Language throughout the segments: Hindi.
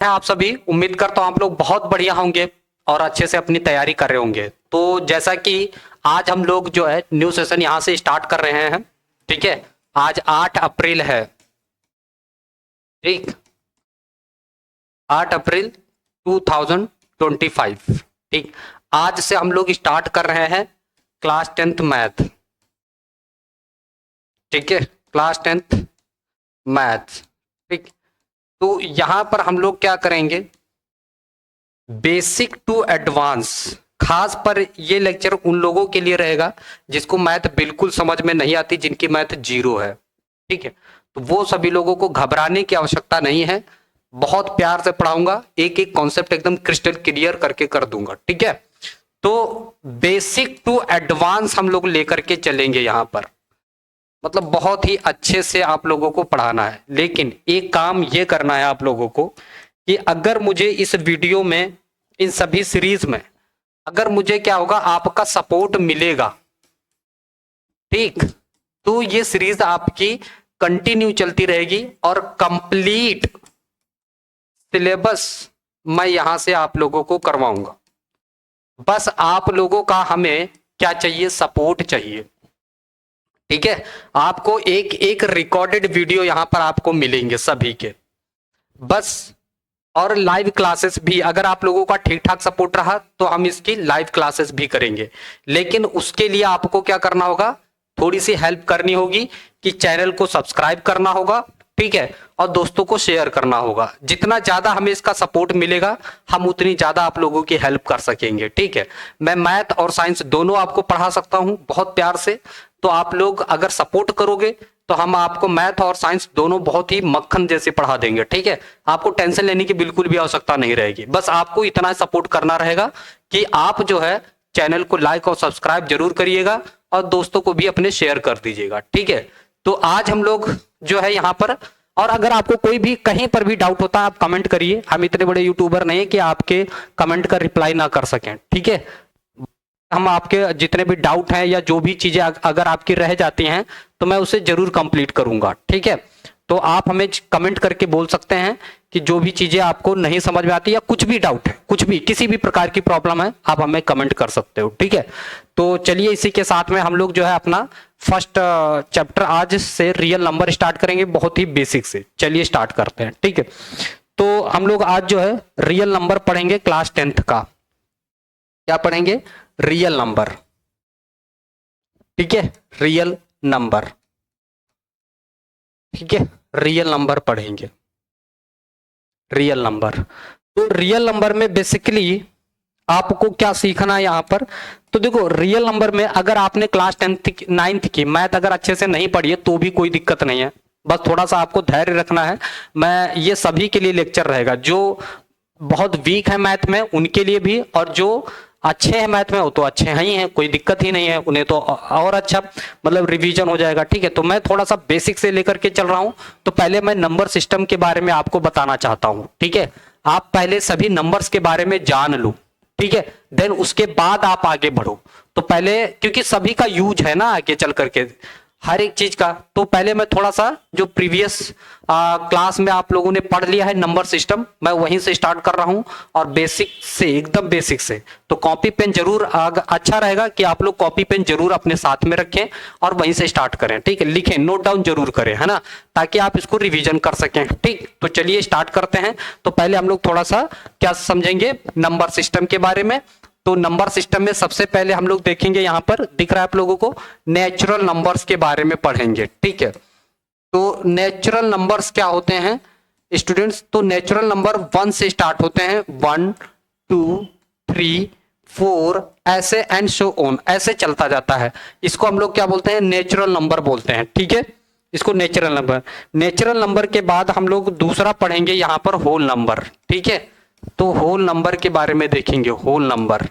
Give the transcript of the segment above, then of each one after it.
है आप सभी। उम्मीद करता हूँ आप लोग बहुत बढ़िया होंगे और अच्छे से अपनी तैयारी कर रहे होंगे। तो जैसा कि आज हम लोग जो है न्यू सेशन यहाँ से स्टार्ट कर रहे हैं, ठीक है। आज 8 अप्रैल है, ठीक, 8 अप्रैल 2025, ठीक। आज से हम लोग स्टार्ट कर रहे हैं क्लास 10th मैथ, ठीक है, क्लास 10th मैथ, ठीक। तो यहाँ पर हम लोग क्या करेंगे, बेसिक टू एडवांस। खास पर ये लेक्चर उन लोगों के लिए रहेगा जिसको मैथ बिल्कुल समझ में नहीं आती, जिनकी मैथ जीरो है, ठीक है। तो वो सभी लोगों को घबराने की आवश्यकता नहीं है। बहुत प्यार से पढ़ाऊंगा, एक एक कॉन्सेप्ट एकदम क्रिस्टल क्लियर करके कर दूंगा, ठीक है। तो बेसिक टू एडवांस हम लोग लेकर के चलेंगे यहाँ पर, मतलब बहुत ही अच्छे से आप लोगों को पढ़ाना है। लेकिन एक काम ये करना है आप लोगों को कि अगर मुझे इस वीडियो में, इन सभी सीरीज में अगर मुझे क्या होगा, आपका सपोर्ट मिलेगा, ठीक, तो ये सीरीज आपकी कंटिन्यू चलती रहेगी और कंप्लीट सिलेबस मैं यहां से आप लोगों को करवाऊंगा। बस आप लोगों का हमें क्या चाहिए, सपोर्ट चाहिए, ठीक है। आपको एक एक रिकॉर्डेड वीडियो यहां पर आपको मिलेंगे सभी के, बस। और लाइव क्लासेस भी अगर आप लोगों का ठीक ठाक सपोर्ट रहा तो हम इसकी लाइव क्लासेस भी करेंगे। लेकिन उसके लिए आपको क्या करना होगा, थोड़ी सी हेल्प करनी होगी कि चैनल को सब्सक्राइब करना होगा, ठीक है, और दोस्तों को शेयर करना होगा। जितना ज्यादा हमें इसका सपोर्ट मिलेगा, हम उतनी ज्यादा आप लोगों की हेल्प कर सकेंगे, ठीक है। मैं मैथ और साइंस दोनों आपको पढ़ा सकता हूं बहुत प्यार से। तो आप लोग अगर सपोर्ट करोगे तो हम आपको मैथ और साइंस दोनों बहुत ही मक्खन जैसे पढ़ा देंगे, ठीक है। आपको टेंशन लेने की बिल्कुल भी आवश्यकता नहीं रहेगी। बस आपको इतना सपोर्ट करना रहेगा कि आप जो है चैनल को लाइक और सब्सक्राइब जरूर करिएगा और दोस्तों को भी अपने शेयर कर दीजिएगा, ठीक है। तो आज हम लोग जो है यहाँ पर, और अगर आपको कोई भी कहीं पर भी डाउट होता है आप कमेंट करिए। हम इतने बड़े यूट्यूबर नहीं कि आपके कमेंट का रिप्लाई ना कर सकें, ठीक है। हम आपके जितने भी डाउट हैं या जो भी चीजें अगर आपकी रह जाती हैं तो मैं उसे जरूर कंप्लीट करूंगा, ठीक है। तो आप हमें कमेंट करके बोल सकते हैं कि जो भी चीजें आपको नहीं समझ में आती या कुछ भी डाउट है, कुछ भी किसी भी प्रकार की प्रॉब्लम है, आप हमें कमेंट कर सकते हो, ठीक है। तो चलिए इसी के साथ में हम लोग जो है अपना फर्स्ट चैप्टर आज से रियल नंबर स्टार्ट करेंगे, बहुत ही बेसिक से। चलिए स्टार्ट करते हैं, ठीक है। तो हम लोग आज जो है रियल नंबर पढ़ेंगे क्लास 10th का। क्या पढ़ेंगे, रियल नंबर, ठीक है, रियल नंबर, ठीक है, रियल नंबर पढ़ेंगे, रियल नंबर। तो रियल नंबर में बेसिकली आपको क्या सीखना है यहां पर, तो देखो रियल नंबर में अगर आपने क्लास 10th 9th की मैथ अगर अच्छे से नहीं पढ़ी है तो भी कोई दिक्कत नहीं है, बस थोड़ा सा आपको धैर्य रखना है। मैं ये सभी के लिए लेक्चर रहेगा, जो बहुत वीक है मैथ में उनके लिए भी, और जो अच्छे हैं मैथ में वो तो अच्छे हैं ही हैं, कोई दिक्कत ही नहीं है, उन्हें तो और अच्छा मतलब रिवीजन हो जाएगा, ठीक है। तो मैं थोड़ा सा बेसिक से लेकर के चल रहा हूं। तो पहले मैं नंबर सिस्टम के बारे में आपको बताना चाहता हूं, ठीक है। आप पहले सभी नंबर्स के बारे में जान लो, ठीक है, देन उसके बाद आप आगे बढ़ो। तो पहले क्योंकि सभी का यूज है ना आगे चल करके हर एक चीज का, तो पहले मैं थोड़ा सा जो प्रीवियस क्लास में आप लोगों ने पढ़ लिया है नंबर सिस्टम, मैं वहीं से स्टार्ट कर रहा हूं और बेसिक से, एकदम बेसिक से। तो कॉपी पेन जरूर अच्छा रहेगा कि आप लोग कॉपी पेन जरूर अपने साथ में रखें और वहीं से स्टार्ट करें, ठीक है। लिखें, नोट डाउन जरूर करें, है ना, ताकि आप इसको रिवीजन कर सकें, ठीक। तो चलिए स्टार्ट करते हैं। तो पहले हम लोग थोड़ा सा क्या समझेंगे नंबर सिस्टम के बारे में। तो नंबर सिस्टम में सबसे पहले हम लोग देखेंगे, यहां पर दिख रहा है आप लोगों को, नेचुरल नंबर्स के बारे में पढ़ेंगे, ठीक है। तो नेचुरल नंबर्स क्या होते हैं स्टूडेंट्स, तो नेचुरल नंबर 1 से स्टार्ट होते हैं, 1 2 3 4 ऐसे एंड सो ऑन, ऐसे चलता जाता है। इसको हम लोग क्या बोलते हैं, नेचुरल नंबर बोलते हैं, ठीक है। इसको नेचुरल नंबर। नेचुरल नंबर के बाद हम लोग दूसरा पढ़ेंगे यहां पर होल नंबर, ठीक है। तो होल नंबर के बारे में देखेंगे, होल नंबर।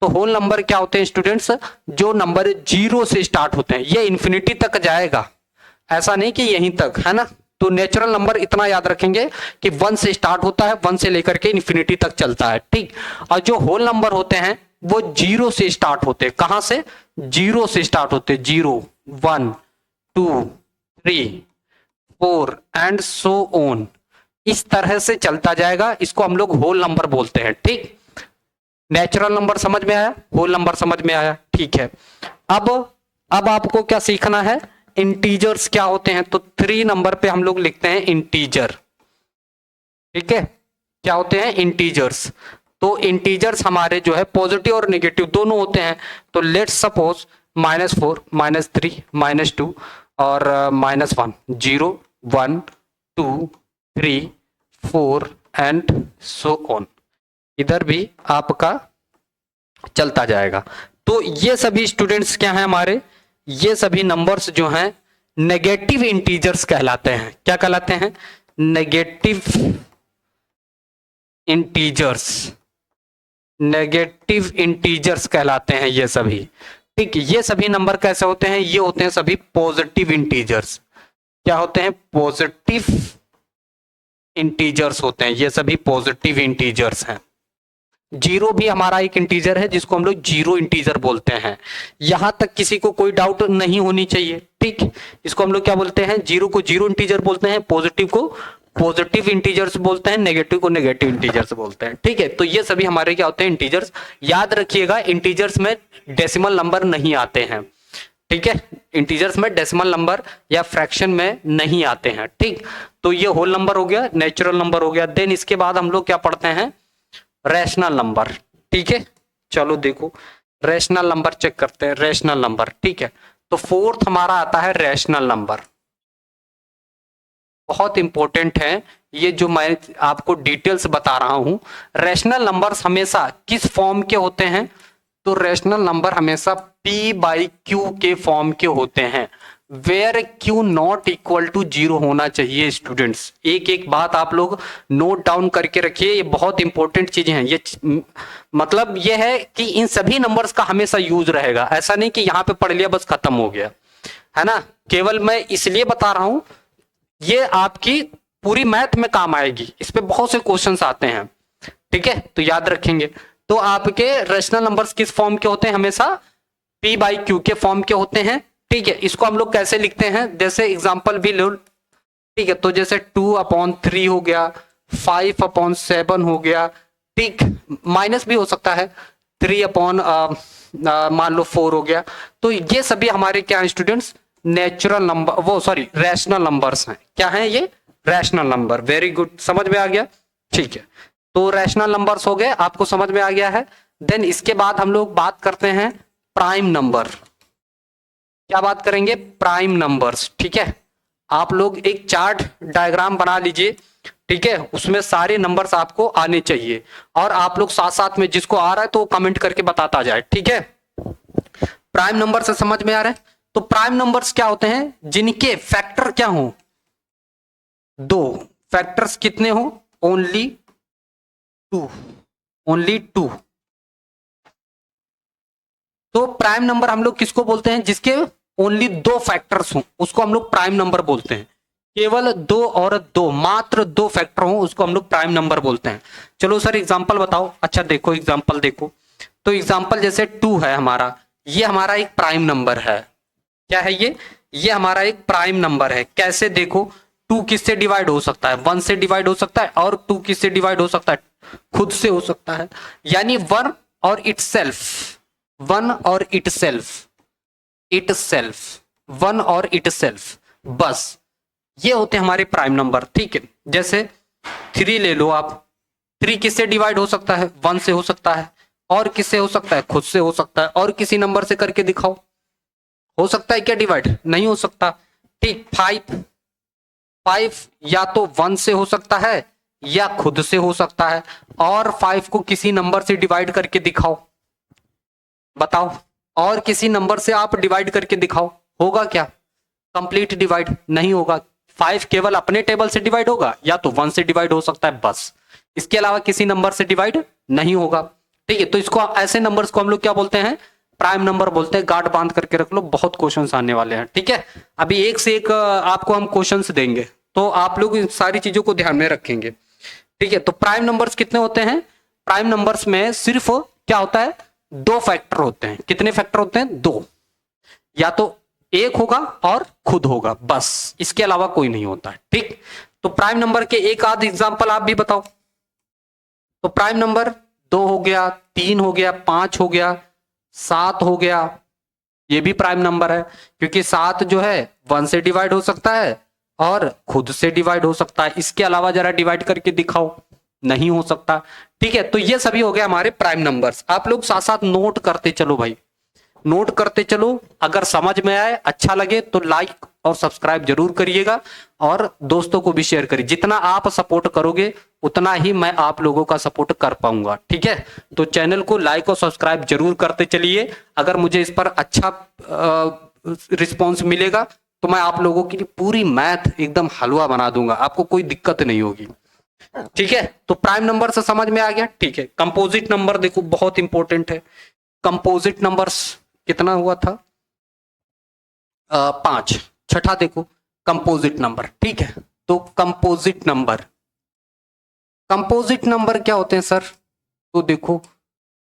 तो होल नंबर क्या होते हैं स्टूडेंट्स, जो नंबर 0 से स्टार्ट होते हैं, ये इंफिनिटी तक जाएगा, ऐसा नहीं कि यहीं तक, है ना। तो नेचुरल नंबर इतना याद रखेंगे कि 1 से स्टार्ट होता है, 1 से लेकर के इंफिनिटी तक चलता है, ठीक। और जो होल नंबर होते हैं वो 0 से स्टार्ट होते हैं, कहां से, 0 से स्टार्ट होते हैं, 0 1 2 3 4 एंड सो ऑन, इस तरह से चलता जाएगा, इसको हम लोग होल नंबर बोलते हैं। ठीक, नेचुरल नंबर समझ में आया, होल नंबर समझ में आया। ठीक है, अब आपको क्या सीखना है, इंटीजर्स क्या होते हैं। तो 3 नंबर पे हम लोग लिखते हैं इंटीजर। ठीक है, क्या होते हैं, इंटीजर्स। तो इंटीजर्स हमारे जो है पॉजिटिव और नेगेटिव दोनों होते हैं। तो लेट्स सपोज -4, -3, -2 और -1, 0, 1, 2, 3, 4 एंड सो ऑन। इधर भी आपका चलता जाएगा। तो ये सभी स्टूडेंट्स क्या हैं हमारे, ये सभी नंबर्स जो हैं नेगेटिव इंटीजर्स कहलाते हैं। क्या कहलाते हैं, नेगेटिव इंटीजर्स। नेगेटिव इंटीजर्स कहलाते हैं ये सभी। ठीक, ये सभी नंबर कैसे होते हैं, ये होते हैं सभी पॉजिटिव इंटीजर्स। क्या होते हैं, पॉजिटिव इंटीजर्स होते हैं, ये सभी पॉजिटिव इंटीजर्स हैं। जीरो भी हमारा एक इंटीजर है जिसको हम लोग जीरो इंटीजर बोलते हैं। यहां तक किसी को कोई डाउट नहीं होनी चाहिए। ठीक, इसको हम लोग क्या बोलते हैं, जीरो को जीरो इंटीजर बोलते हैं, पॉजिटिव को पॉजिटिव इंटीजर्स बोलते हैं, नेगेटिव को नेगेटिव इंटीजर्स बोलते हैं। ठीक है, तो ये सभी हमारे क्या होते हैं, इंटीजर्स। याद रखिएगा इंटीजर्स में डेसिमल नंबर नहीं आते हैं। ठीक है, इंटीजर्स में डेसिमल नंबर या फ्रैक्शन में नहीं आते हैं। ठीक, तो ये होल नंबर हो गया, नेचुरल नंबर हो गया। देन इसके बाद हम लोग क्या पढ़ते हैं, रैशनल नंबर। ठीक है, चलो देखो रैशनल नंबर चेक करते हैं, रैशनल नंबर। ठीक है, तो फोर्थ हमारा आता है रैशनल नंबर। बहुत इंपॉर्टेंट है ये जो मैं आपको डिटेल्स बता रहा हूं। रैशनल नंबर्स हमेशा किस फॉर्म के होते हैं, तो रैशनल नंबर हमेशा p/q के फॉर्म के होते हैं, where q not equal to 0 होना चाहिए। स्टूडेंट्स एक एक बात आप लोग नोट डाउन करके रखिए, ये बहुत इंपॉर्टेंट चीजें हैं। ये मतलब ये है कि इन सभी नंबर्स का हमेशा यूज रहेगा, ऐसा नहीं कि यहां पे पढ़ लिया बस खत्म हो गया, है ना। केवल मैं इसलिए बता रहा हूं, ये आपकी पूरी मैथ में काम आएगी, इस पे बहुत से क्वेश्चंस आते हैं। ठीक है, तो याद रखेंगे। तो आपके रैशनल नंबर्स किस फॉर्म के होते हैं, हमेशा p/q के फॉर्म के होते हैं। ठीक है, इसको हम लोग कैसे लिखते हैं, जैसे एग्जांपल भी लो। ठीक है, तो जैसे 2/3 हो गया, 5/7 हो गया। ठीक, माइनस भी हो सकता है, 3 मान लो 4 हो गया। तो ये सभी हमारे क्या स्टूडेंट्स, नेचुरल नंबर, वो सॉरी रैशनल नंबर्स हैं। क्या हैं ये, रैशनल नंबर। वेरी गुड, समझ में आ गया। ठीक है, तो रैशनल नंबर्स हो गए, आपको समझ में आ गया है। देन इसके बाद हम लोग बात करते हैं प्राइम नंबर। क्या बात करेंगे, प्राइम नंबर्स। ठीक है, आप लोग एक चार्ट डायग्राम बना लीजिए। ठीक है, उसमें सारे नंबर्स आपको आने चाहिए, और आप लोग साथ साथ में जिसको आ रहा है तो कमेंट करके बताता जाए। ठीक है, प्राइम नंबर से समझ में आ रहा है। तो प्राइम नंबर्स क्या होते हैं, जिनके फैक्टर क्या हो, 2 फैक्टर्स कितने हो, ओनली 2, ओनली 2। तो प्राइम नंबर हम लोग किसको बोलते हैं, जिसके ओनली 2 फैक्टर्स हो उसको हम लोग प्राइम नंबर बोलते हैं। केवल 2 और 2, मात्र 2 फैक्टर हो उसको हम लोग प्राइम नंबर बोलते हैं। चलो सर एग्जांपल बताओ। अच्छा देखो एग्जांपल देखो, तो एग्जांपल जैसे 2 है हमारा, ये हमारा एक प्राइम नंबर है। क्या है ये हमारा एक प्राइम नंबर है। कैसे देखो, 2 किससे डिवाइड हो सकता है, 1 से डिवाइड हो सकता है, और 2 किससे डिवाइड हो सकता है, खुद से हो सकता है। यानी 1 और इटसेल्फ, 1 और इटसेल्फ, 1 और इटसेल्फ, बस ये होते हैं हमारे प्राइम नंबर। ठीक है, जैसे 3 ले लो आप, 3 किससे डिवाइड हो सकता है, 1 से हो सकता है, और किससे हो सकता है, खुद से हो सकता है, और किसी नंबर से करके दिखाओ, हो सकता है क्या डिवाइड, नहीं हो सकता। ठीक, 5 या तो 1 से हो सकता है या खुद से हो सकता है, और 5 को किसी नंबर से डिवाइड करके दिखाओ, बताओ, और किसी नंबर से आप डिवाइड करके दिखाओ, होगा क्या, कंप्लीट डिवाइड नहीं होगा। 5 केवल अपने टेबल से डिवाइड होगा, या तो 1 से डिवाइड हो सकता है बस, इसके अलावा किसी नंबर से डिवाइड नहीं होगा। ठीक है, तो इसको ऐसे नंबर्स को हम लोग क्या बोलते हैं, प्राइम नंबर बोलते हैं। गांठ बांध करके रख लो, बहुत क्वेश्चंस आने वाले हैं। ठीक है, अभी एक से एक आपको हम क्वेश्चंस देंगे, तो आप लोग इन सारी चीजों को ध्यान में रखेंगे। ठीक है, तो प्राइम नंबर्स कितने होते हैं, प्राइम नंबर्स में सिर्फ क्या होता है, 2 फैक्टर होते हैं। कितने फैक्टर होते हैं, 2, या तो एक होगा और खुद होगा, बस इसके अलावा कोई नहीं होता है। ठीक, तो प्राइम नंबर के एक आध एग्जांपल आप भी बताओ। तो प्राइम नंबर 2 हो गया, 3 हो गया, 5 हो गया, 7 हो गया, ये भी प्राइम नंबर है क्योंकि 7 जो है 1 से डिवाइड हो सकता है और खुद से डिवाइड हो सकता है। इसके अलावा जरा डिवाइड करके दिखाओ, नहीं हो सकता। ठीक है, तो ये सभी हो गए हमारे प्राइम नंबर्स। आप लोग साथ साथ नोट करते चलो भाई, नोट करते चलो। अगर समझ में आए, अच्छा लगे तो लाइक और सब्सक्राइब जरूर करिएगा और दोस्तों को भी शेयर करिए। जितना आप सपोर्ट करोगे उतना ही मैं आप लोगों का सपोर्ट कर पाऊंगा। ठीक है, तो चैनल को लाइक और सब्सक्राइब जरूर करते चलिए। अगर मुझे इस पर अच्छा रिस्पॉन्स मिलेगा तो मैं आप लोगों के लिए पूरी मैथ एकदम हलवा बना दूंगा, आपको कोई दिक्कत नहीं होगी। ठीक है, तो प्राइम नंबर से समझ में आ गया। ठीक है, कंपोजिट नंबर देखो बहुत इंपॉर्टेंट है। कंपोजिट नंबर्स कितना हुआ था? 5। छठा देखो कंपोजिट नंबर। ठीक है, तो कंपोजिट नंबर, कंपोजिट नंबर क्या होते हैं सर? तो देखो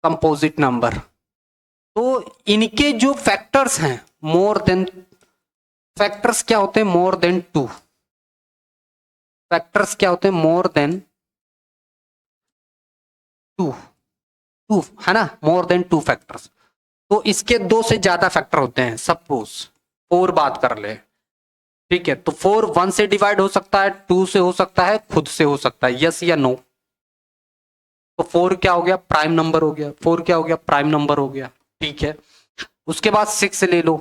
कंपोजिट नंबर, तो इनके जो फैक्टर्स हैं मोर देन, फैक्टर्स क्या होते हैं? More than 2। फैक्टर्स क्या होते हैं? More than 2। 2 है ना, मोर देन 2 फैक्टर्स। तो इसके 2 से ज्यादा फैक्टर होते हैं। सपोज 4 बात कर ले, ठीक है, तो 4 1 से डिवाइड हो सकता है, 2 से हो सकता है, खुद से हो सकता है। यस या नो? तो 4 क्या हो गया? प्राइम नंबर हो गया। 4 क्या हो गया? प्राइम नंबर हो गया। ठीक है, उसके बाद 6 ले लो।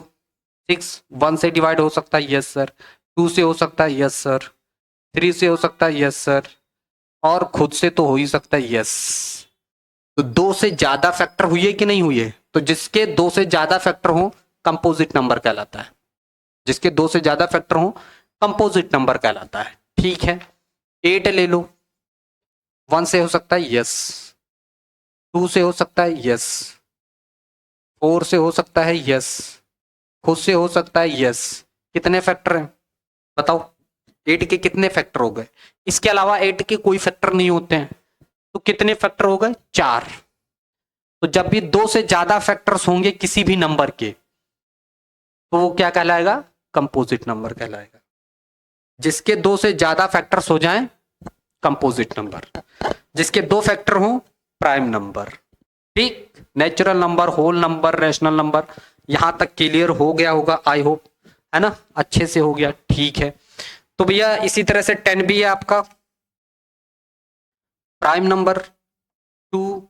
6 1 से डिवाइड हो सकता है, यस सर। 2 से हो सकता है, यस सर। 3 से हो सकता है, यस सर। और खुद से तो हो ही सकता है, यस। तो 2 से ज्यादा फैक्टर हुए कि नहीं हुए? तो जिसके 2 से ज्यादा फैक्टर हो कंपोजिट नंबर कहलाता है। जिसके 2 से ज्यादा फैक्टर हो कंपोजिट नंबर कहलाता है। ठीक है, 8 ले लो। 1 से हो सकता है, यस। 2 से हो सकता है, यस। 4 से हो सकता है, यस। खुद से हो सकता है, यस। कितने फैक्टर हैं बताओ? 8 के कितने फैक्टर हो गए? इसके अलावा 8 के कोई फैक्टर नहीं होते हैं, तो कितने फैक्टर हो गए? 4। तो जब भी 2 से ज्यादा फैक्टर्स होंगे किसी भी नंबर के, तो वो क्या कहलाएगा? कंपोजिट नंबर कहलाएगा। जिसके 2 से ज्यादा फैक्टर्स हो जाएं कंपोजिट नंबर, जिसके 2 फैक्टर हो प्राइम नंबर। ठीक, natural number, whole number, rational number, यहां तक क्लियर हो गया होगा आई होप, है ना? अच्छे से हो गया। ठीक है, तो भैया इसी तरह से 10 भी है आपका प्राइम नंबर 2,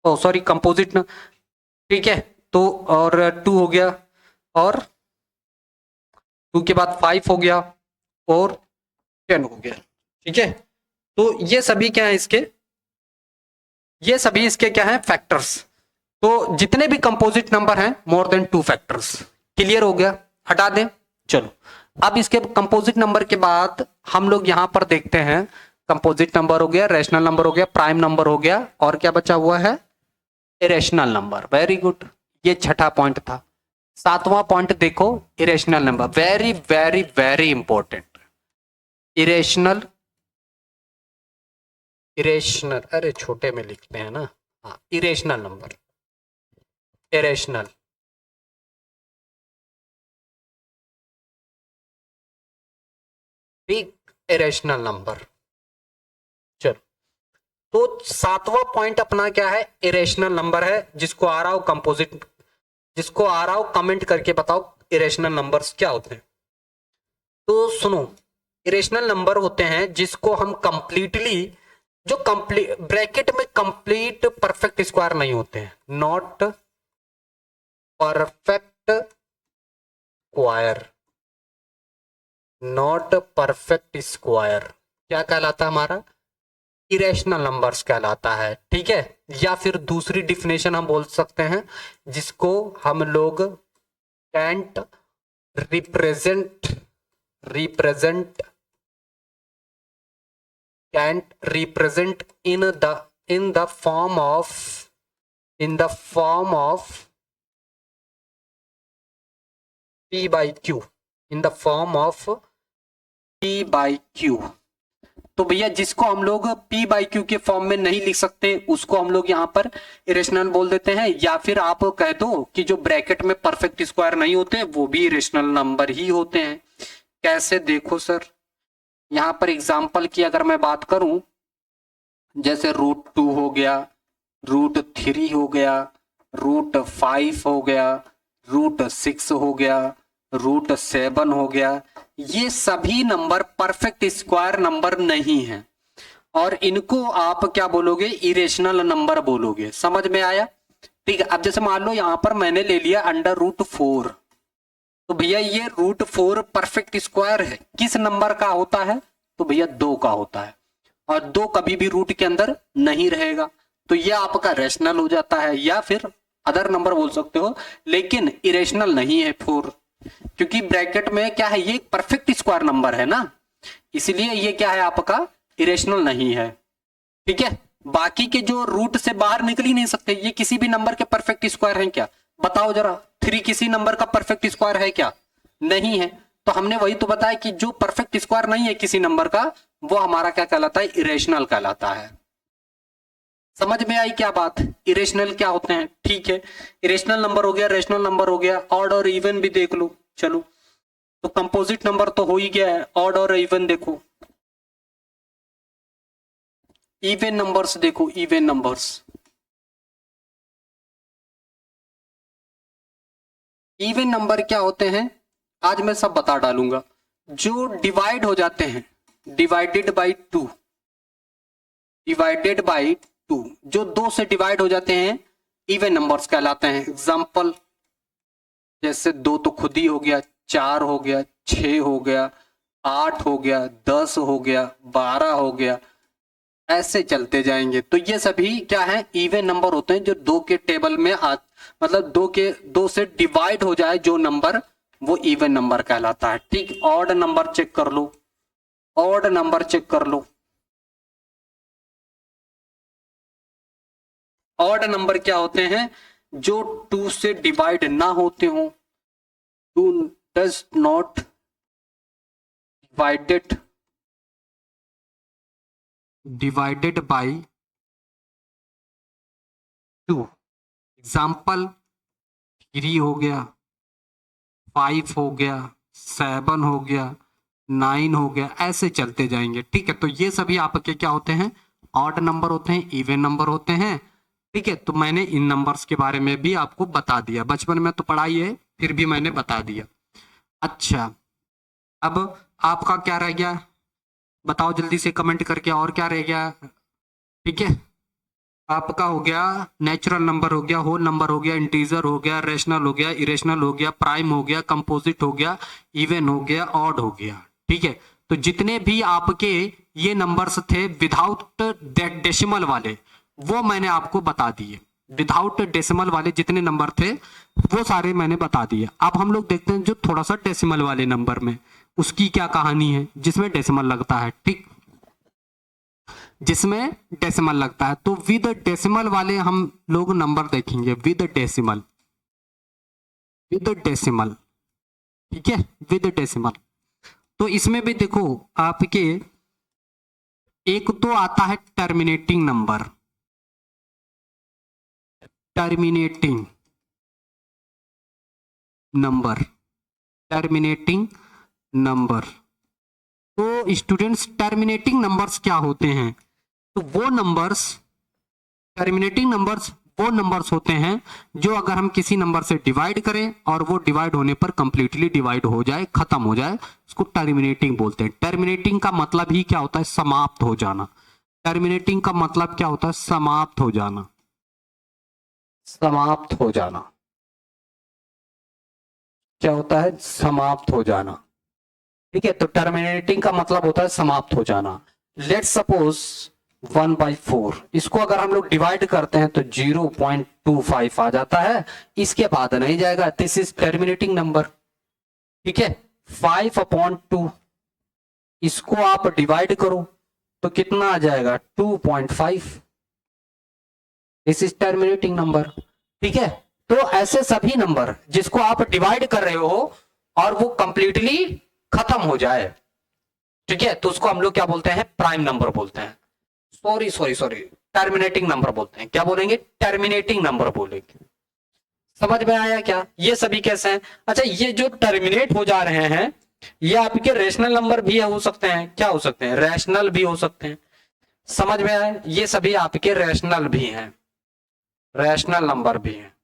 ओ सॉरी कंपोजिट। ठीक है, तो और 2 हो गया, और 2 के बाद 5 हो गया, और 10 हो गया। ठीक है, तो ये सभी क्या है इसके, ये सभी इसके क्या है? फैक्टर्स। तो जितने भी कंपोजिट नंबर हैं मोर देन 2 फैक्टर्स। क्लियर हो गया? हटा दें। चलो, अब इसके कंपोजिट नंबर के बाद हम लोग यहां पर देखते हैं, कंपोजिट नंबर हो गया, रेशनल नंबर हो गया, प्राइम नंबर हो गया, और क्या बचा हुआ है? Irrational number. वेरी गुड, ये छठा पॉइंट था। 7वां पॉइंट देखो, irrational number. Very very very important. Irrational, irrational, अरे छोटे में लिखते हैं ना, हाँ, इरेशनल नंबर। इरेशनल, ठीक, इरेशनल नंबर। चलो, तो 7वां पॉइंट अपना क्या है? इरेशनल नंबर है। जिसको आ रहा हो कंपोजिट, जिसको आ रहा हो कमेंट करके बताओ इरेशनल नंबर्स क्या होते हैं। तो सुनो, इरेशनल नंबर होते हैं जिसको हम कंप्लीटली, जो कंप्लीट ब्रैकेट में कंप्लीट परफेक्ट स्क्वायर नहीं होते हैं, not perfect square, not perfect square क्या कहलाता है? हमारा इरेशनल नंबर्स कहलाता है। ठीक है, या फिर दूसरी डिफिनेशन हम बोल सकते हैं जिसको हम लोग can't represent, represent, can't represent in the form of, in the form of p by q, in the form of p by q। तो भैया जिसको हम लोग p by q के फॉर्म में नहीं लिख सकते उसको हम लोग यहाँ पर इरेशनल बोल देते हैं, या फिर आप कह दो कि जो ब्रैकेट में परफेक्ट स्क्वायर नहीं होते वो भी इरेशनल नंबर ही होते हैं। कैसे? देखो सर, यहाँ पर एग्जाम्पल की अगर मैं बात करूं, जैसे √2 हो गया, √3 हो गया, √5 हो गया, √6 हो गया, √7 हो गया, ये सभी नंबर परफेक्ट स्क्वायर नंबर नहीं है और इनको आप क्या बोलोगे, इरेशनल नंबर बोलोगे। समझ में आया? ठीक है। अब जैसे मान लो यहां पर मैंने ले लिया √4, तो भैया ये √4 परफेक्ट स्क्वायर है, किस नंबर का होता है? तो भैया 2 का होता है, और 2 कभी भी रूट के अंदर नहीं रहेगा, तो ये आपका रेशनल हो जाता है, या फिर अदर नंबर बोल सकते हो, लेकिन इरेशनल नहीं है 4, क्योंकि ब्रैकेट में क्या है, ये परफेक्ट स्क्वायर नंबर है ना, इसलिए ये क्या है आपका, इरेशनल नहीं है। ठीक है। बाकी के जो रूट से बाहर निकल ही नहीं सकते, ये किसी भी नंबर के परफेक्ट स्क्वायर हैं क्या? बताओ जरा, 3 किसी नंबर का परफेक्ट स्क्वायर है क्या? नहीं है। तो हमने वही तो बताया कि जो परफेक्ट स्क्वायर नहीं है किसी नंबर का, वो हमारा क्या कहलाता है, इरेशनल कहलाता है। समझ में आई क्या बात? इरेशनल क्या होते हैं? ठीक है, इरेशनल नंबर हो गया, रेशनल नंबर हो गया, ऑड और इवन भी देख लो। चलो, तो कंपोजिट नंबर तो हो ही गया है, ऑड और इवन देखो, इवन नंबर्स देखो, इवन नंबर्स, इवन नंबर क्या होते हैं आज मैं सब बता डालूंगा। जो डिवाइड हो जाते हैं, डिवाइडेड बाई 2, डिवाइडेड बाई 2, जो 2 से डिवाइड हो जाते हैं, इवन नंबर्स कहलाते हैं। एग्जांपल जैसे 2 तो खुद ही हो गया, 4 हो गया, 6 हो गया, 8 हो गया, 10 हो गया, 12 हो गया, ऐसे चलते जाएंगे। तो ये सभी क्या है, इवन नंबर होते हैं, जो 2 के टेबल में मतलब 2 से डिवाइड हो जाए जो नंबर, वो इवन नंबर कहलाता है। ठीक। ऑड नंबर चेक कर लो, ऑड नंबर चेक कर लो, ऑड नंबर क्या होते हैं, जो 2 से डिवाइड ना होते हो, 2 does not divided by 2। Example 3 हो गया, 5 हो गया, 7 हो गया, 9 हो गया, ऐसे चलते जाएंगे। ठीक है। तो ये सभी आपके क्या होते हैं, ऑड नंबर होते हैं, इवन नंबर होते हैं। ठीक है। तो मैंने इन नंबर्स के बारे में भी आपको बता दिया, बचपन में तो पढ़ाई है, फिर भी मैंने बता दिया। अच्छा, अब आपका क्या रह गया, बताओ जल्दी से कमेंट करके, और क्या रह गया? ठीक है, आपका हो गया नेचुरल नंबर, हो गया होल नंबर, हो गया इंटीजर, हो गया रेशनल, हो गया इरेशनल, हो गया प्राइम, हो गया कंपोजिट, हो गया इवन, हो गया ऑड, हो गया। ठीक है। तो जितने भी आपके ये नंबर्स थे विदाउट डेसिमल वाले, वो मैंने आपको बता दिए। विदाउट डेसिमल वाले जितने नंबर थे वो सारे मैंने बता दिए। अब हम लोग देखते हैं जो थोड़ा सा डेसिमल वाले नंबर में, उसकी क्या कहानी है, जिसमें डेसिमल लगता है। ठीक, जिसमें डेसिमल लगता है। तो विद डेसिमल वाले हम लोग नंबर देखेंगे, विद डेसिमल, विद डेसिमल। ठीक है, विद डेसिमल। तो इसमें भी देखो आपके एक तो आता है terminating number, terminating number, terminating number. तो स्टूडेंट्स टर्मिनेटिंग नंबर्स क्या होते हैं? तो वो नंबर्स, टर्मिनेटिंग नंबर्स वो नंबर्स होते हैं जो अगर हम किसी नंबर से डिवाइड करें और वो डिवाइड होने पर कंप्लीटली डिवाइड हो जाए, खत्म हो जाए, उसको टर्मिनेटिंग बोलते हैं। टर्मिनेटिंग का मतलब ही क्या होता है, समाप्त हो जाना। टर्मिनेटिंग का मतलब क्या होता है, समाप्त हो जाना, समाप्त हो जाना। क्या होता है, समाप्त हो जाना। ठीक है। तो टर्मिनेटिंग का मतलब होता है समाप्त हो जाना। लेट्स सपोज 1/4, इसको अगर हम लोग डिवाइड करते हैं तो 0.25 आ जाता है, इसके बाद नहीं जाएगा। This is terminating number. ठीक है। 5/2 इसको आप डिवाइड करो तो कितना आ जाएगा, 2.5। This is terminating number. ठीक है। तो ऐसे सभी नंबर जिसको आप डिवाइड कर रहे हो और वो कंप्लीटली खत्म हो जाए, ठीक है, तो उसको हम लोग क्या बोलते हैं, प्राइम नंबर बोलते हैं। सॉरी टर्मिनेटिंग नंबर बोलते हैं। क्या बोलेंगे, टर्मिनेटिंग नंबर बोलेंगे। समझ में आया क्या? ये सभी कैसे हैं? अच्छा, ये जो टर्मिनेट हो जा रहे हैं ये आपके रेशनल नंबर भी हो सकते हैं, क्या हो सकते हैं, रैशनल भी हो सकते हैं। समझ में आए, ये सभी आपके रैशनल भी हैं, रैशनल नंबर भी हैं।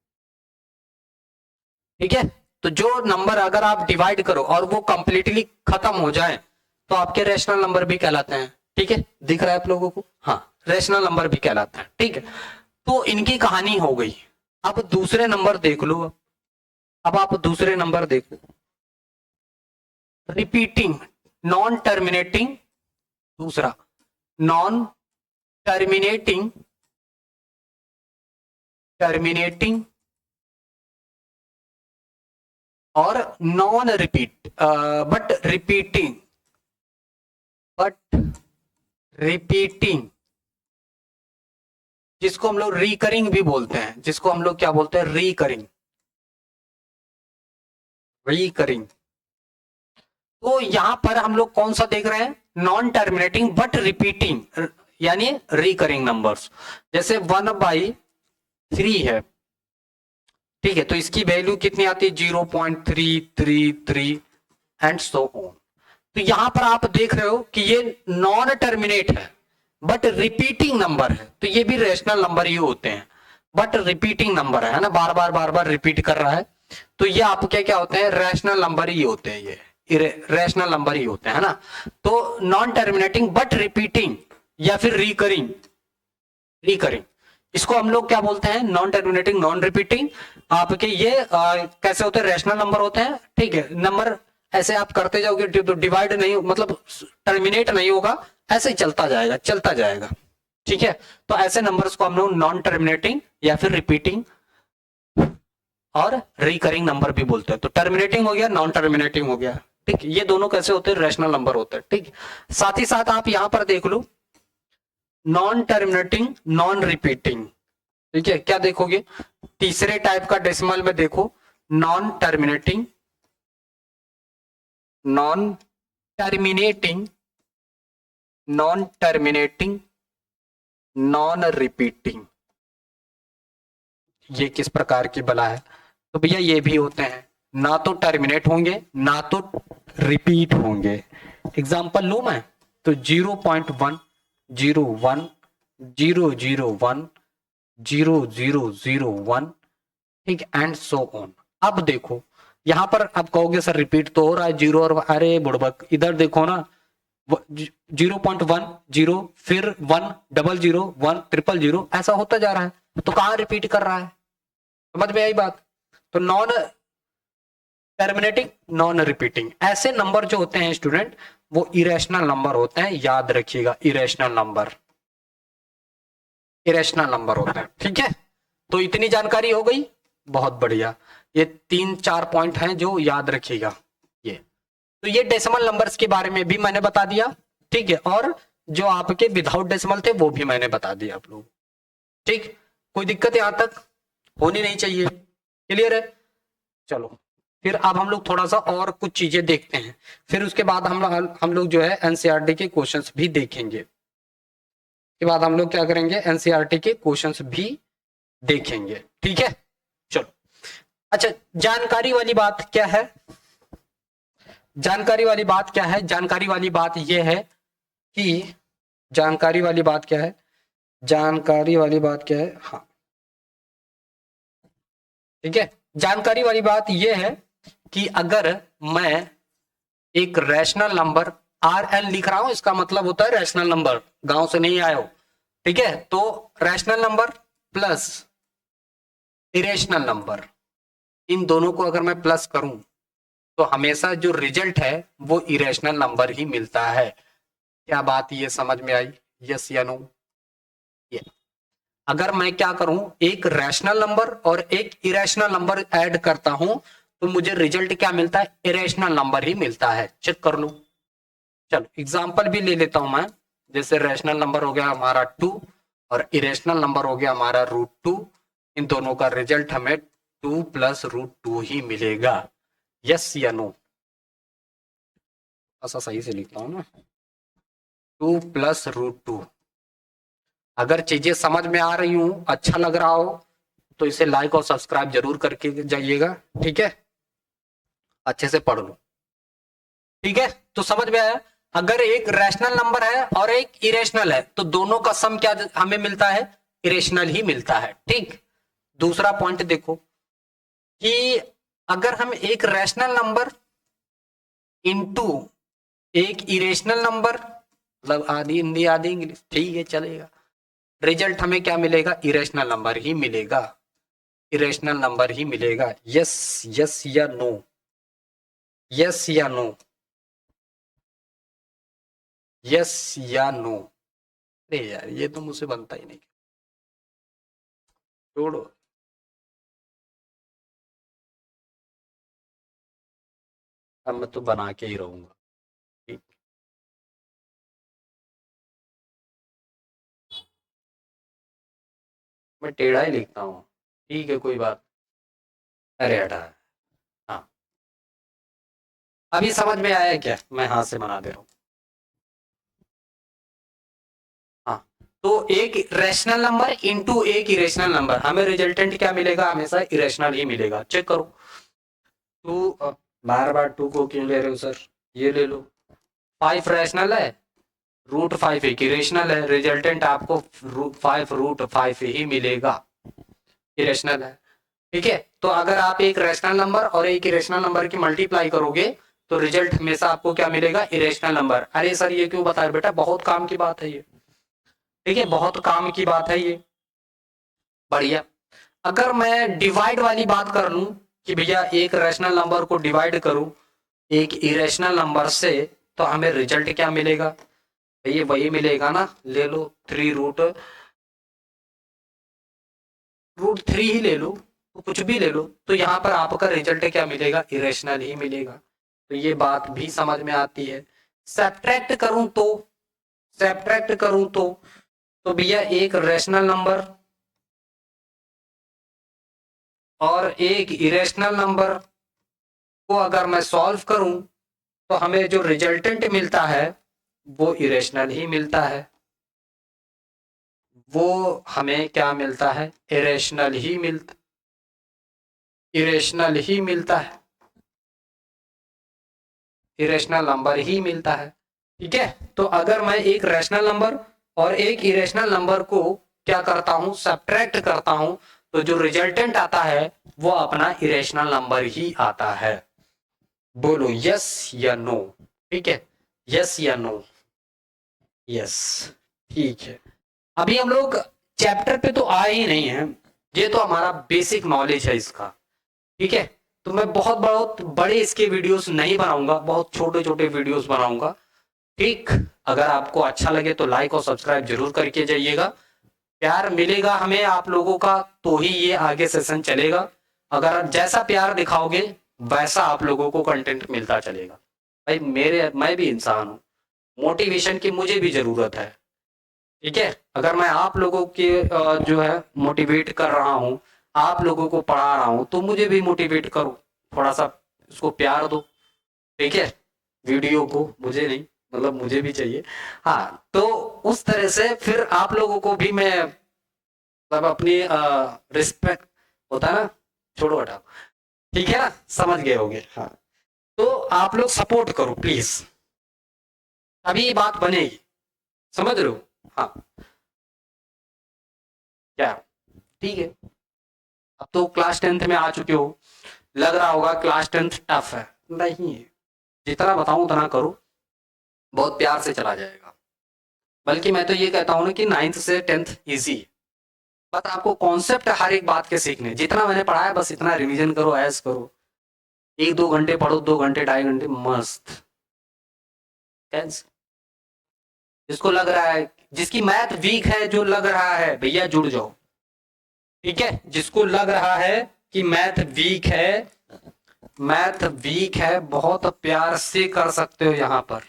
ठीक है, तो जो नंबर अगर आप डिवाइड करो और वो कंप्लीटली खत्म हो जाए तो आपके रैशनल नंबर भी कहलाते हैं। ठीक है, दिख रहा है आप लोगों को, हाँ, रैशनल नंबर भी कहलाते हैं। ठीक है, तो इनकी कहानी हो गई। अब दूसरे नंबर देख लो, अब आप दूसरे नंबर देखो, रिपीटिंग, नॉन टर्मिनेटिंग, दूसरा नॉन टर्मिनेटिंग, टर्मिनेटिंग और non repeat, but repeating, but repeating, जिसको हम लोग रिकरिंग भी बोलते हैं, जिसको हम लोग क्या बोलते हैं, रिकरिंग, रिकरिंग। तो यहां पर हम लोग कौन सा देख रहे हैं, नॉन टर्मिनेटिंग बट रिपीटिंग, यानी रिकरिंग नंबर्स। जैसे 1/3 है, ठीक है, तो इसकी वैल्यू कितनी आती है, 0.333 एंड सो ऑन। तो यहां पर आप देख रहे हो कि ये नॉन टर्मिनेट है बट रिपीटिंग नंबर है, तो ये भी रेशनल नंबर ही होते हैं, बट रिपीटिंग नंबर है ना, बार बार रिपीट कर रहा है, तो ये आपके क्या होते हैं, रैशनल नंबर ही होते हैं, ये रैशनल नंबर ही होते हैं, है ना। तो नॉन टर्मिनेटिंग बट रिपीटिंग या फिर रिकरिंग, रिकरिंग, इसको हम लोग क्या बोलते हैं, नॉन टर्मिनेटिंग नॉन रिपीटिंग। आपके ये कैसे होते हैं, रैशनल नंबर होते हैं। ठीक है, नंबर ऐसे आप करते जाओगे तो डिवाइड नहीं, मतलब टर्मिनेट नहीं होगा, ऐसे ही चलता जाएगा, चलता जाएगा। ठीक है, तो ऐसे नंबर्स को हम लोग नॉन टर्मिनेटिंग या फिर रिपीटिंग और रिकरिंग नंबर भी बोलते हैं। तो टर्मिनेटिंग हो गया, नॉन टर्मिनेटिंग हो गया। ठीक, ये दोनों कैसे होते हैं, रैशनल नंबर होते हैं। ठीक, साथ ही साथ आप यहां पर देख लो, नॉन टर्मिनेटिंग नॉन रिपीटिंग। ठीक है, क्या देखोगे, तीसरे टाइप का डेसिमल में देखो, non terminating, non terminating, non terminating, non repeating, ये किस प्रकार की बला है, तो भैया ये भी होते हैं, ना तो टर्मिनेट होंगे ना तो रिपीट होंगे। एग्जांपल लू मैं, तो 0.1, 0.1, 0.0.1, 0.0.0.1, ठीक, एंड सो ऑन। अब देखो यहां पर आप कहोगे सर रिपीट तो हो रहा है जीरो और, अरे बुड़बक इधर देखो ना, 0.1 जीरो, फिर 1000100, ऐसा होता जा रहा है, तो कहां रिपीट कर रहा है, समझ में आई बात। तो नॉन टर्मिनेटिंग नॉन रिपीटिंग, ऐसे नंबर जो होते हैं स्टूडेंट, वो इरेशनल नंबर होते हैं, याद रखिएगा, इरेशनल नंबर, इरेशनल नंबर होते हैं। ठीक है, तो इतनी जानकारी हो गई, बहुत बढ़िया। ये 3-4 पॉइंट हैं जो याद रखिएगा। ये तो ये डेसिमल नंबर्स के बारे में भी मैंने बता दिया। ठीक है, और जो आपके विदाउट डेसिमल थे वो भी मैंने बता दिया आप लोग। ठीक, कोई दिक्कत यहां तक होनी नहीं चाहिए, क्लियर है। चलो फिर अब हम लोग थोड़ा सा और कुछ चीजें देखते हैं, फिर उसके बाद हम लोग जो है एनसीईआरटी के क्वेश्चंस भी देखेंगे। के बाद हम लोग क्या करेंगे, एनसीईआरटी के क्वेश्चंस भी देखेंगे। ठीक है, चलो। अच्छा, जानकारी वाली बात क्या है, जानकारी वाली बात क्या है, जानकारी वाली बात यह है कि, जानकारी वाली बात क्या है, जानकारी वाली बात क्या है, हाँ ठीक है, जानकारी वाली बात यह है कि अगर मैं एक रैशनल नंबर आर एन लिख रहा हूं, इसका मतलब होता है रैशनल नंबर, गांव से नहीं आए हो। ठीक है, तो rational number plus irrational number, इन दोनों को अगर मैं प्लस करूं तो हमेशा जो रिजल्ट है वो इरेशनल नंबर ही मिलता है। क्या बात ये समझ में आई, यस या नो। ये अगर मैं क्या करूं, एक रैशनल नंबर और एक इरेशनल नंबर ऐड करता हूं तो मुझे रिजल्ट क्या मिलता है, इरेशनल नंबर ही मिलता है, चेक कर लो। चलो एग्जांपल भी ले लेता हूं मैं, जैसे रैशनल नंबर हो गया हमारा 2 और इरेशनल नंबर हो गया हमारा √2, इन दोनों का रिजल्ट हमें 2 + √2 ही मिलेगा, यस या नो। ऐसा सही से लिखता हूं ना, 2 + √2। अगर चीजें समझ में आ रही हूं, अच्छा लग रहा हो, तो इसे लाइक और सब्सक्राइब जरूर करके जाइएगा। ठीक है, अच्छे से पढ़ लो। ठीक है, तो समझ में आया। अगर एक रैशनल नंबर है और एक इरेशनल है तो दोनों का सम क्या हमें मिलता है, इरेशनल ही मिलता है। ठीक, दूसरा पॉइंट देखो कि अगर हम एक रैशनल नंबर इनटू एक इरेशनल नंबर, मतलब आधी हिंदी आधी इंग्लिश, ठीक है चलेगा, रिजल्ट हमें क्या मिलेगा, इरेशनल नंबर ही मिलेगा, इरेशनल नंबर ही मिलेगा। यस, यस या नो, यस या नो, यस या नो। नहीं यार ये तो मुझसे बनता ही नहीं, छोड़ो। अब मैं तो बना के ही रहूंगा। ठीक, मैं टेढ़ा ही लिखता हूँ। ठीक है कोई बात। अरे हटा। हाँ, अभी समझ में आया क्या, मैं हाथ से बना दे रहा हूँ। हाँ, तो एक रैशनल नंबर इनटू एक इरेशनल नंबर, हमें रिजल्टेंट क्या मिलेगा, हमेशा इरेशनल ही मिलेगा। चेक करो। टू, बार बार टू को क्यों ले रहे हो सर, ये ले लो। 5 रैशनल है, √5 एक इरेशनल है, रिजल्टेंट आपको 5 √5 ही मिलेगा, इरेशनल है। ठीक है, तो अगर आप एक रैशनल नंबर और एक इरेशनल नंबर की मल्टीप्लाई करोगे तो रिजल्ट हमेशा आपको क्या मिलेगा, इरेशनल नंबर। अरे सर ये क्यों बता रहे बेटा, बहुत काम की बात है ये। ठीक है, बहुत काम की बात है ये। बढ़िया। अगर मैं डिवाइड वाली बात कर लूं कि भैया एक रैशनल नंबर को डिवाइड करूं एक इरेशनल नंबर से, तो हमें रिजल्ट क्या मिलेगा, ये वही मिलेगा ना, ले लो 3√3 ही ले लो, तो कुछ भी ले लो, तो यहाँ पर आपका रिजल्ट क्या मिलेगा, इरेशनल ही मिलेगा। तो ये बात भी समझ में आती है। सब्ट्रैक्ट करूं तो, सब्ट्रैक्ट करूं तो भैया एक रैशनल नंबर और एक इरेशनल नंबर को अगर मैं सॉल्व करूं तो हमें जो रिजल्टेंट मिलता है वो इरेशनल ही मिलता है, वो हमें क्या मिलता है, इरेशनल ही मिलता, इरेशनल ही मिलता है, इरेशनल नंबर ही मिलता है। ठीक है, तो अगर मैं एक रैशनल नंबर और एक इरेशनल नंबर को क्या करता हूं, सब्ट्रैक्ट करता हूं, तो जो रिजल्टेंट आता है वो अपना इरेशनल नंबर ही आता है। बोलो यस या नो। ठीक है, यस या नो, यस। ठीक है, अभी हम लोग चैप्टर पे तो आए ही नहीं है, ये तो हमारा बेसिक नॉलेज है इसका। ठीक है, तो मैं बहुत बड़े इसके वीडियोस नहीं बनाऊंगा, बहुत छोटे छोटे वीडियोस बनाऊंगा। ठीक, अगर आपको अच्छा लगे तो लाइक और सब्सक्राइब जरूर करके जाइएगा। प्यार मिलेगा हमें आप लोगों का तो ही ये आगे सेशन चलेगा। अगर जैसा प्यार दिखाओगे वैसा आप लोगों को कंटेंट मिलता चलेगा। भाई मैं भी इंसान हूँ, मोटिवेशन की मुझे भी जरूरत है। ठीक है, अगर मैं आप लोगों के जो है मोटिवेट कर रहा हूँ, आप लोगों को पढ़ा रहा हूँ, तो मुझे भी मोटिवेट करो, थोड़ा सा उसको प्यार दो। ठीक है, वीडियो को, मुझे नहीं, मतलब मुझे भी चाहिए। हाँ, तो उस तरह से फिर आप लोगों को भी मैं मतलब अपनी रिस्पेक्ट होता है ना, छोड़ो हटाओ। ठीक है ना, समझ गए होंगे। हाँ, तो आप लोग सपोर्ट करो प्लीज, अभी ये बात बनेगी, समझ रहे हो। हाँ, क्या, ठीक है। अब तो क्लास 10th में आ चुके हो, लग रहा होगा क्लास 10th टफ है, नहीं है, जितना बताऊं उतना करो, बहुत प्यार से चला जाएगा। बल्कि मैं तो ये कहता हूं ना कि 9th से 10th इजी है। बस आपको कॉन्सेप्ट हर एक बात के सीखने, जितना मैंने पढ़ाया बस इतना रिवीजन करो, ऐस करो, 1-2 घंटे पढ़ो, 2 घंटे 2.5 घंटे मस्त कैसे। जिसको लग रहा है, जिसकी मैथ वीक है, जो लग रहा है भैया जुड़ जाओ। ठीक है, जिसको लग रहा है कि मैथ वीक है, मैथ वीक है, बहुत प्यार से कर सकते हो यहाँ पर।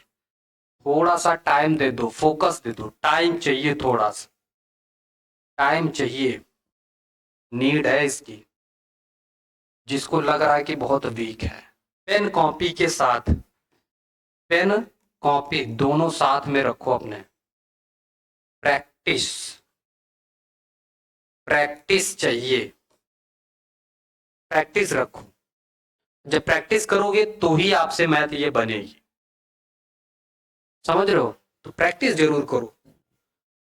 थोड़ा सा टाइम दे दो, फोकस दे दो, टाइम चाहिए, थोड़ा सा टाइम चाहिए, नीड है इसकी। जिसको लग रहा है कि बहुत वीक है, पेन कॉपी के साथ, पेन कॉपी दोनों साथ में रखो अपने, प्रैक्टिस, प्रैक्टिस चाहिए, प्रैक्टिस रखो। जब प्रैक्टिस करोगे तो ही आपसे मैथ ये बनेगी। समझ रहे हो? तो प्रैक्टिस जरूर करो।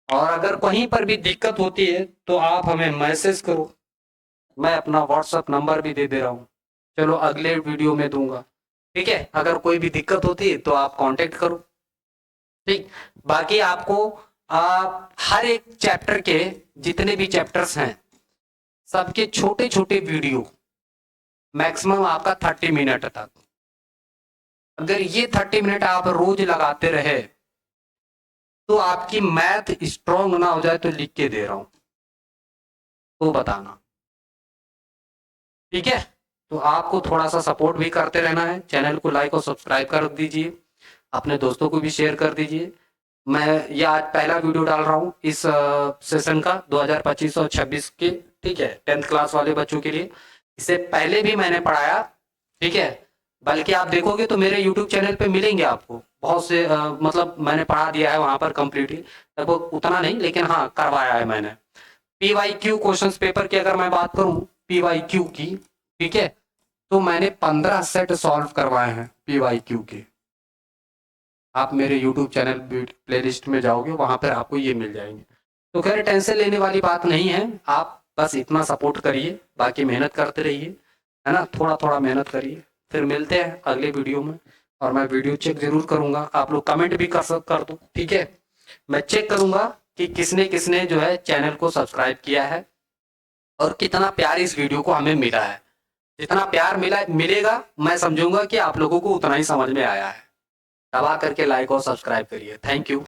और अगर कहीं पर भी दिक्कत होती है तो आप हमें मैसेज करो, मैं अपना व्हाट्सएप नंबर भी दे रहा हूँ, चलो अगले वीडियो में दूंगा। ठीक है, अगर कोई भी दिक्कत होती है तो आप कांटेक्ट करो। ठीक, बाकी आपको हर एक चैप्टर के जितने भी चैप्टर्स हैं सबके छोटे छोटे वीडियो, मैक्सिमम आपका 30 मिनट तक, अगर ये 30 मिनट आप रोज लगाते रहे तो आपकी मैथ स्ट्रांग ना हो जाए तो लिख के दे रहा हूं, तो बताना। ठीक है, तो आपको थोड़ा सा सपोर्ट भी करते रहना है, चैनल को लाइक और सब्सक्राइब कर दीजिए, अपने दोस्तों को भी शेयर कर दीजिए। मैं ये आज पहला वीडियो डाल रहा हूँ इस सेशन का 2025 और 26 के। ठीक है, 10th क्लास वाले बच्चों के लिए। इससे पहले भी मैंने पढ़ाया। ठीक है, बल्कि आप देखोगे तो मेरे यूट्यूब चैनल पे मिलेंगे आपको बहुत से मतलब मैंने पढ़ा दिया है वहां पर कंप्लीटली, लगभग उतना नहीं लेकिन हाँ करवाया है मैंने। PYQ क्वेश्चन पेपर की अगर मैं बात करूं, PYQ की, ठीक है, तो मैंने 15 सेट सॉल्व करवाए हैं PYQ के। आप मेरे YouTube चैनल प्लेलिस्ट में जाओगे वहां पर आपको ये मिल जाएंगे। तो खैर टेंशन लेने वाली बात नहीं है, आप बस इतना सपोर्ट करिए, बाकी मेहनत करते रहिए, है ना, थोड़ा थोड़ा मेहनत करिए। फिर मिलते हैं अगले वीडियो में, और मैं वीडियो चेक जरूर करूंगा, आप लोग कमेंट भी कर दो। ठीक है, मैं चेक करूंगा कि किसने किसने जो है चैनल को सब्सक्राइब किया है और कितना प्यार इस वीडियो को हमें मिला है। जितना प्यार मिलेगा मैं समझूंगा कि आप लोगों को उतना ही समझ में आया है। दबा करके लाइक और सब्सक्राइब करिए। Thank you.